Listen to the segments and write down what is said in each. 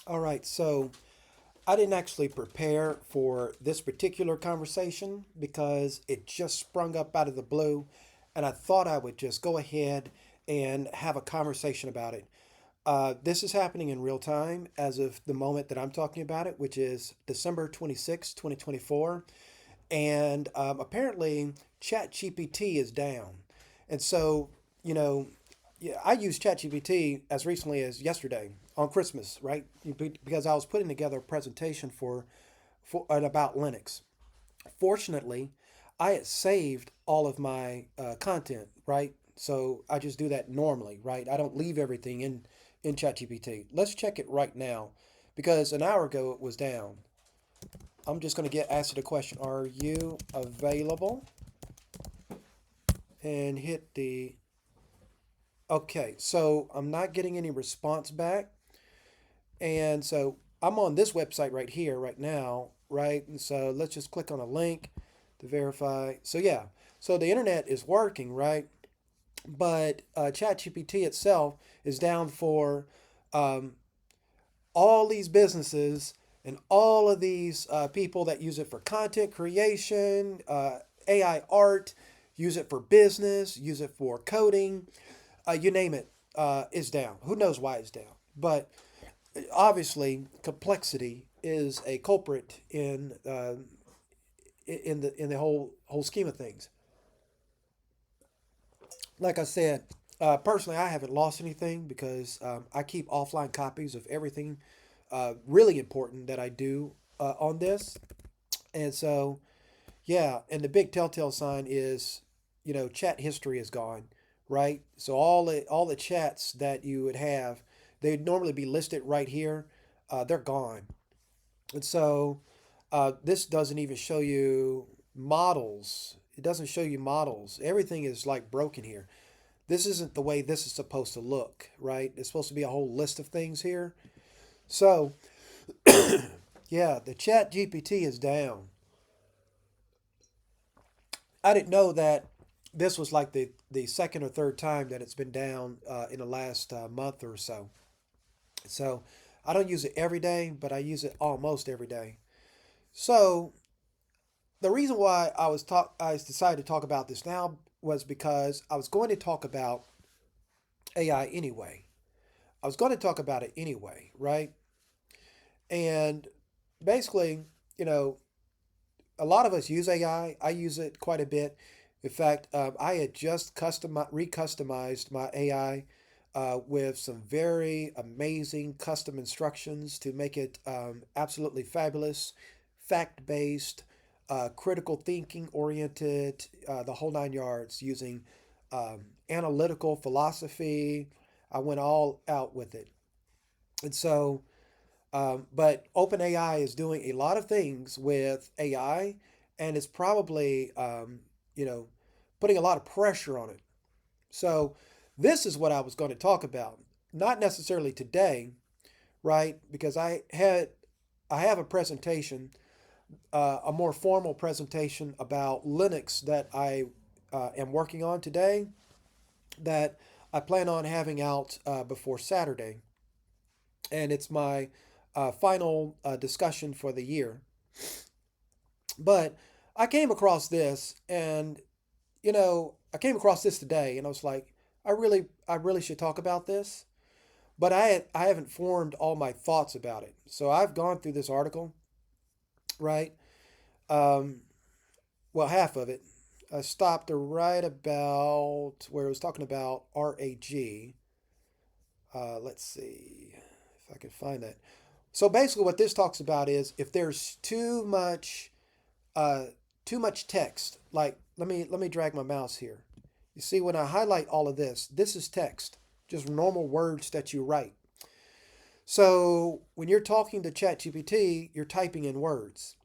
All right, so I didn't actually prepare for this particular conversation because it just sprung up out of the blue, and I thought I would just go ahead and have a conversation about it. This is happening in real time as of the moment that I'm talking about it, which is December 26, 2024. And apparently, ChatGPT is down. And so, you know, yeah, I used ChatGPT as recently as yesterday on Christmas, right? Because I was putting together a presentation for and about Linux. Fortunately, I had saved all of my content, right? So I just do that normally, right? I don't leave everything in ChatGPT. Let's check it right now, because an hour ago it was down. I'm just going to get asked the question: Are you available? And hit the okay. So I'm not getting any response back. And so I'm on this website right here, right now, right? And so let's just click on a link to verify. So yeah, so the internet is working, right? But ChatGPT itself is down for um, all these businesses and all of these people that use it for content creation, AI art, use it for business, use it for coding, you name it, is down. Who knows why it's down? But obviously complexity is a culprit in the whole scheme of things. Like I said, personally, I haven't lost anything because I keep offline copies of everything really important that I do on this. And so, yeah, and the big telltale sign is, chat history is gone, right? So all the chats that you would have, they'd normally be listed right here. They're gone. And so this doesn't even show you models. It doesn't show you models. Everything is like broken here. This isn't the way this is supposed to look, right? It's supposed to be a whole list of things here. So, yeah, the chat GPT is down. I didn't know that this was like the second or third time that it's been down in the last month or so. So I don't use it every day, but I use it almost every day. So the reason why I decided to talk about this now was because I was going to talk about AI anyway. I was going to talk about it anyway, right? And basically, you know, a lot of us use AI. I use it quite a bit. In fact, I had just recustomized my AI with some very amazing custom instructions to make it absolutely fabulous, fact based, critical thinking oriented, the whole nine yards, using analytical philosophy. I went all out with it. And so, but OpenAI is doing a lot of things with AI, and it's probably, you know, putting a lot of pressure on it. So, this is what I was going to talk about. Not necessarily today, right? Because I have a presentation, a more formal presentation about Linux that I am working on today that I plan on having out before Saturday, and it's my final discussion for the year. But I came across this, and I came across this today, and I was like, I really should talk about this. But I haven't formed all my thoughts about it. So I've gone through this article, right? Um, well, half of it. I stopped right about where it was talking about RAG. Let's see if I can find that. So basically, what this talks about is if there's uh, too much text. Like let me drag my mouse here. You see, when I highlight all of this, this is text, just normal words that you write. So when you're talking to ChatGPT, you're typing in words.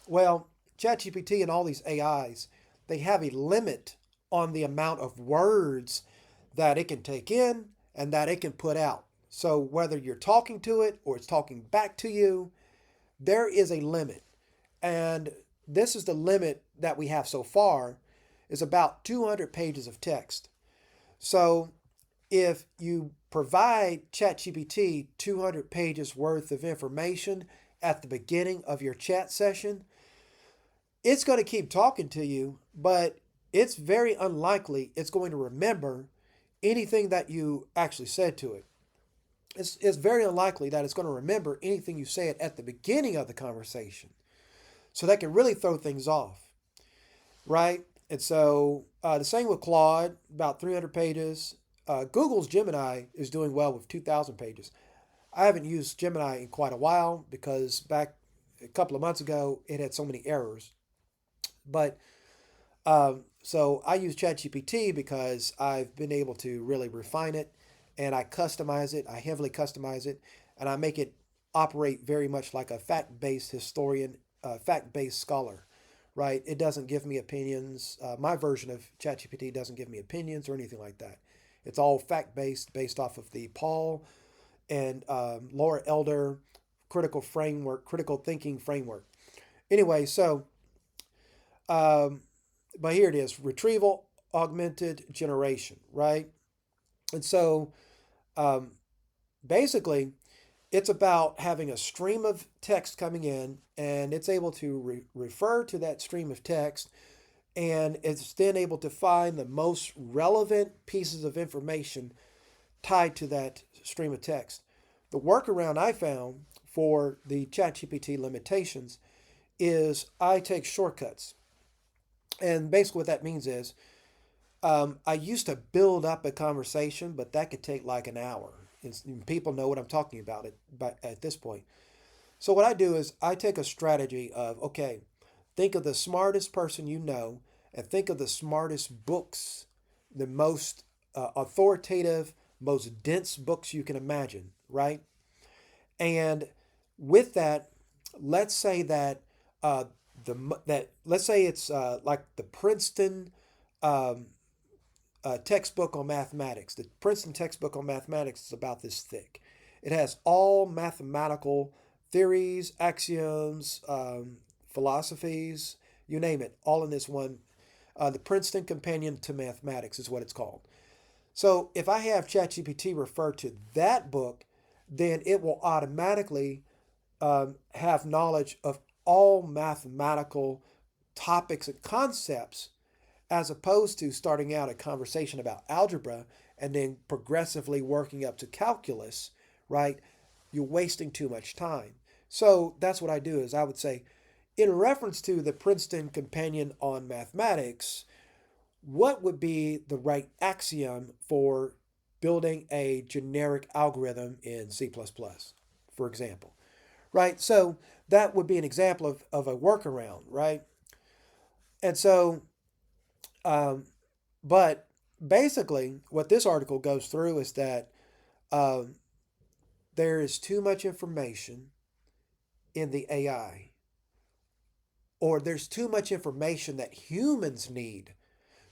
Well, ChatGPT and all these AIs, they have a limit on the amount of words that it can take in and that it can put out. So whether you're talking to it or it's talking back to you, there is a limit. And this is the limit that we have so far is about 200 pages of text. So if you provide ChatGPT 200 pages worth of information at the beginning of your chat session, it's going to keep talking to you, but it's very unlikely it's going to remember anything that you actually said to it. It's very unlikely that it's going to remember anything you said at the beginning of the conversation. So that can really throw things off, right? And so the same with Claude, about 300 pages. Google's Gemini is doing well with 2,000 pages. I haven't used Gemini in quite a while because back a couple of months ago it had so many errors. But so I use ChatGPT because I've been able to really refine it and I customize it. I heavily customize it and I make it operate very much like a fact-based historian, fact-based scholar, right? It doesn't give me opinions. My version of ChatGPT doesn't give me opinions or anything like that. It's all fact-based, based off of the Paul and Laura Elder critical thinking framework. Anyway, so um, but here it is, retrieval augmented generation, right? And so um, basically, it's about having a stream of text coming in, and it's able to refer to that stream of text, and it's then able to find the most relevant pieces of information tied to that stream of text. The workaround I found for the ChatGPT limitations is I take shortcuts. And basically, what that means is I used to build up a conversation, but that could take like an hour. People know what I'm talking about at this point. So, what I do is I take a strategy of, okay, think of the smartest person you know, and think of the smartest books, the most authoritative, most dense books you can imagine, right? And with that, let's say that let's say it's like the Princeton um, textbook on mathematics. The Princeton textbook on mathematics is about this thick. It has all mathematical theories, axioms, philosophies, you name it, all in this one. The Princeton Companion to Mathematics is what it's called. So if I have ChatGPT refer to that book, then it will automatically have knowledge of all mathematical topics and concepts as opposed to starting out a conversation about algebra and then progressively working up to calculus, right? You're wasting too much time. So that's what I do is I would say, in reference to the Princeton Companion on Mathematics, what would be the right axiom for building a generic algorithm in C++, for example, right? So that would be an example of a workaround, right? And so um, but basically, what this article goes through is that um, there is too much information in the AI, or there's too much information that humans need.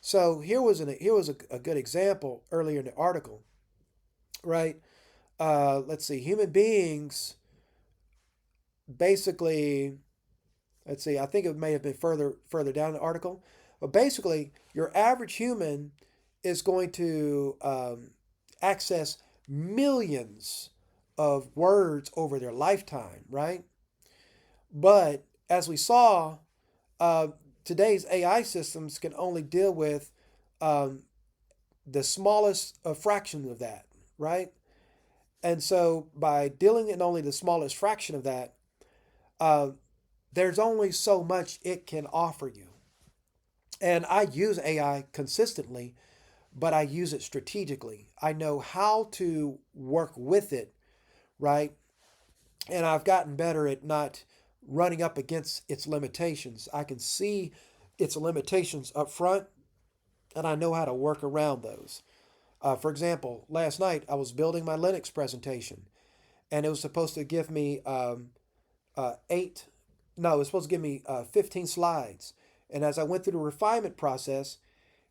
So here was a good example earlier in the article, right? Let's see, human beings basically. Let's see, I think it may have been further down the article, but basically, your average human is going to access millions of words over their lifetime, right? But as we saw, uh, today's AI systems can only deal with um, the smallest fraction of that, right? And so by dealing in only the smallest fraction of that, uh, there's only so much it can offer you. And I use AI consistently, but I use it strategically. I know how to work with it, right? And I've gotten better at not running up against its limitations. I can see its limitations up front, and I know how to work around those. For example, last night I was building my Linux presentation, and it was supposed to give me eight, no, it was supposed to give me 15 slides. And as I went through the refinement process,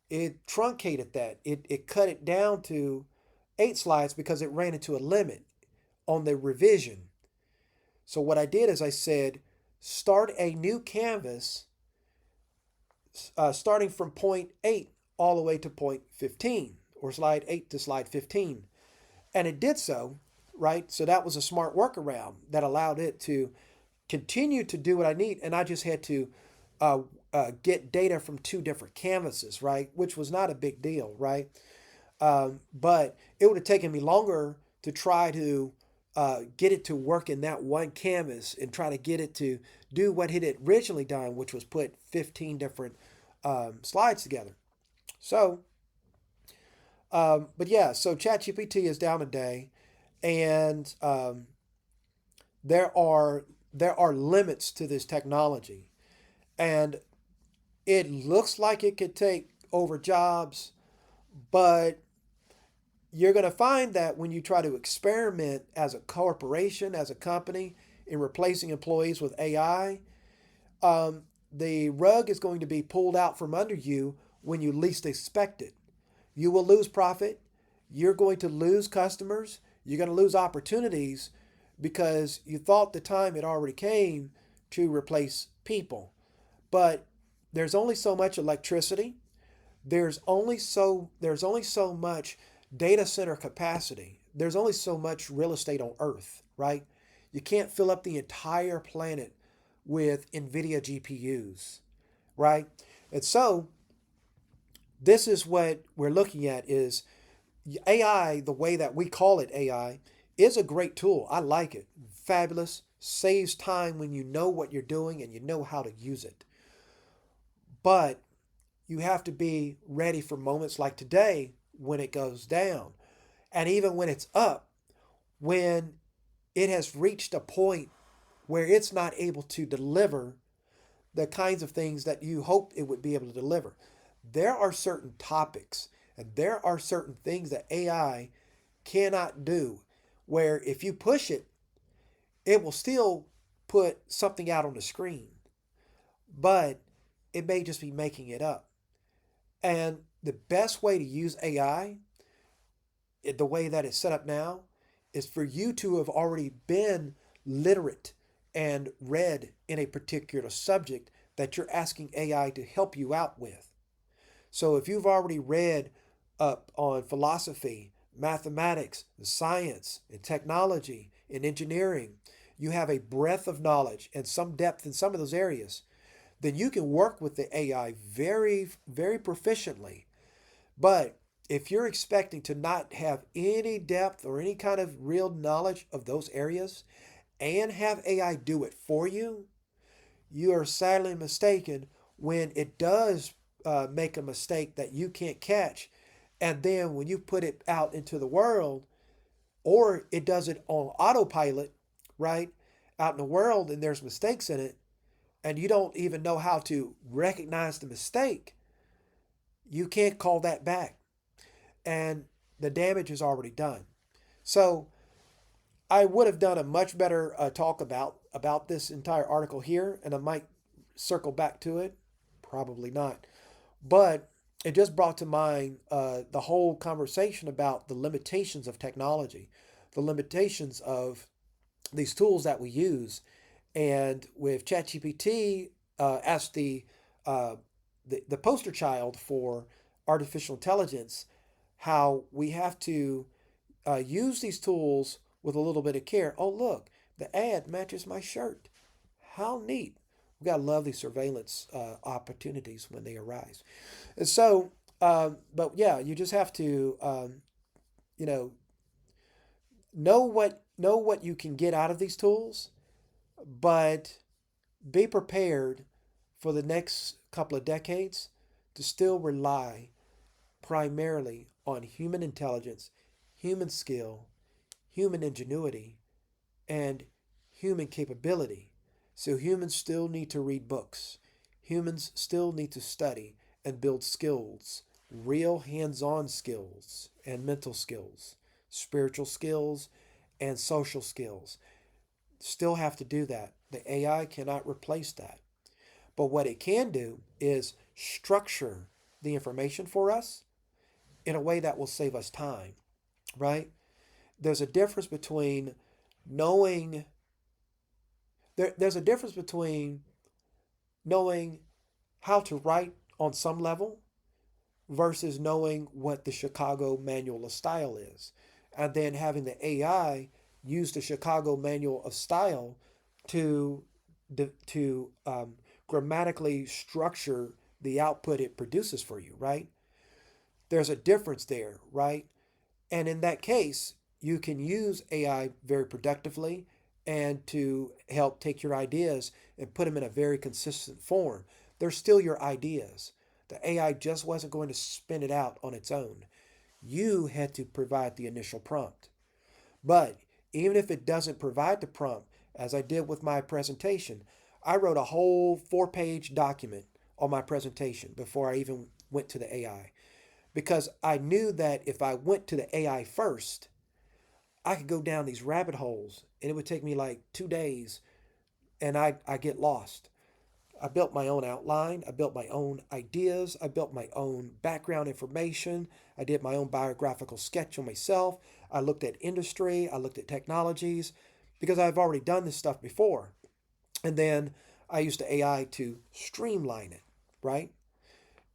it truncated that. It cut it down to 8 slides because it ran into a limit on the revision. So what I did is I said, start a new canvas starting from point 8 all the way to point 15, or slide 8 to slide 15. And it did so, right? So that was a smart workaround that allowed it to continue to do what I need. And I just had to uh, get data from two different canvases, right? Which was not a big deal, right? But it would have taken me longer to try to get it to work in that one canvas and try to get it to do what it had originally done, which was put 15 different slides together. So, but yeah, so ChatGPT is down a day, and there are there are limits to this technology, and it looks like it could take over jobs, but you're going to find that when you try to experiment as a corporation, as a company, in replacing employees with AI, the rug is going to be pulled out from under you when you least expect it. You will lose profit. You're going to lose customers. You're going to lose opportunities because you thought the time had already came to replace people. But there's only so much electricity. There's only so much data center capacity. There's only so much real estate on Earth, right? You can't fill up the entire planet with NVIDIA GPUs, right? And so this is what we're looking at is AI, the way that we call it AI, is a great tool. I like it. Fabulous. Saves time when you know what you're doing and you know how to use it. But you have to be ready for moments like today when it goes down. And even when it's up, when it has reached a point where it's not able to deliver the kinds of things that you hoped it would be able to deliver. There are certain topics and there are certain things that AI cannot do where if you push it, it will still put something out on the screen, but it may just be making it up. And the best way to use AI, the way that it's set up now, is for you to have already been literate and read in a particular subject that you're asking AI to help you out with. So if you've already read up on philosophy, mathematics, science, and technology, and engineering, you have a breadth of knowledge and some depth in some of those areas, then you can work with the AI very, very proficiently. But if you're expecting to not have any depth or any kind of real knowledge of those areas and have AI do it for you, you are sadly mistaken when it does make a mistake that you can't catch. And then when you put it out into the world, or it does it on autopilot, right, out in the world, and there's mistakes in it, and you don't even know how to recognize the mistake, you can't call that back. And the damage is already done. So I would have done a much better talk about this entire article here, and I might circle back to it. Probably not. But it just brought to mind the whole conversation about the limitations of technology, the limitations of these tools that we use. And with ChatGPT as uh, the poster child for artificial intelligence, how we have to use these tools with a little bit of care. Oh, look, the ad matches my shirt. How neat. We got to love these surveillance opportunities when they arise. And so, but yeah, you just have to, you know what you can get out of these tools, but be prepared for the next couple of decades to still rely primarily on human intelligence, human skill, human ingenuity, and human capability. So humans still need to read books. Humans still need to study and build skills, real hands on skills and mental skills, spiritual skills, and social skills. Still have to do that. The AI cannot replace that. But what it can do is structure the information for us in a way that will save us time, right? There's a difference between knowing there's a difference between knowing how to write on some level versus knowing what the Chicago Manual of Style is. and then having the AI use the Chicago Manual of Style to to grammatically structure the output it produces for you, right? There's a difference there, right? And in that case, you can use AI very productively and to help take your ideas and put them in a very consistent form. They're still your ideas. The AI just wasn't going to spin it out on its own. You had to provide the initial prompt. But even if it doesn't provide the prompt, as I did with my presentation, I wrote a whole 4-page document on my presentation before I even went to the AI. Because I knew that if I went to the AI first, I could go down these rabbit holes and it would take me like 2 days and I get lost. I built my own outline. I built my own ideas. I built my own background information. I did my own biographical sketch on myself. I looked at industry. I looked at technologies because I've already done this stuff before. And then I used the AI to streamline it, right?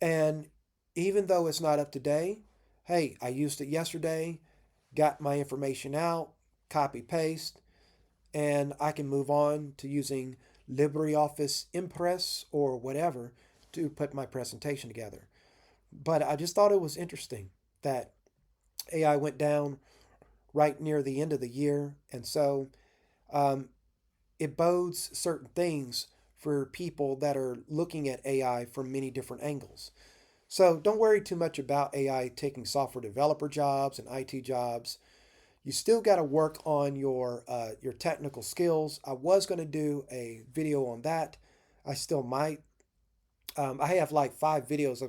And even though it's not up to date, hey, I used it yesterday, got my information out, copy paste, and I can move on to using LibreOffice Impress or whatever to put my presentation together. But I just thought it was interesting that AI went down right near the end of the year. And so um, it bodes certain things for people that are looking at AI from many different angles. So don't worry too much about AI taking software developer jobs and IT jobs. You still got to work on your technical skills. I was going to do a video on that. I still might. I have like 5 videos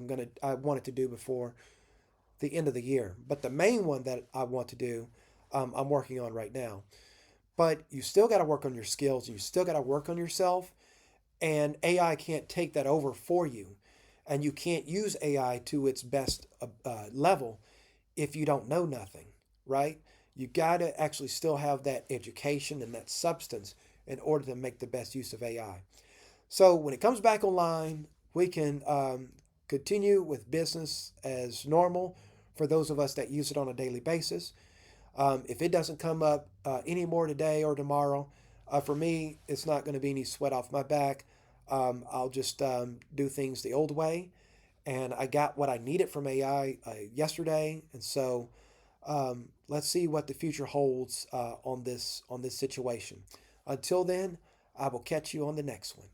I wanted to do before the end of the year, but the main one that I want to do, I'm working on right now. But you still got to work on your skills. You still got to work on yourself, and AI can't take that over for you, and you can't use AI to its best level if you don't know nothing, right? You got to actually still have that education and that substance in order to make the best use of AI. So when it comes back online, we can continue with business as normal for those of us that use it on a daily basis. If it doesn't come up anymore today or tomorrow, for me, it's not going to be any sweat off my back. I'll just do things the old way. And I got what I needed from AI yesterday, and so let's see what the future holds on this situation. Until then, I will catch you on the next one.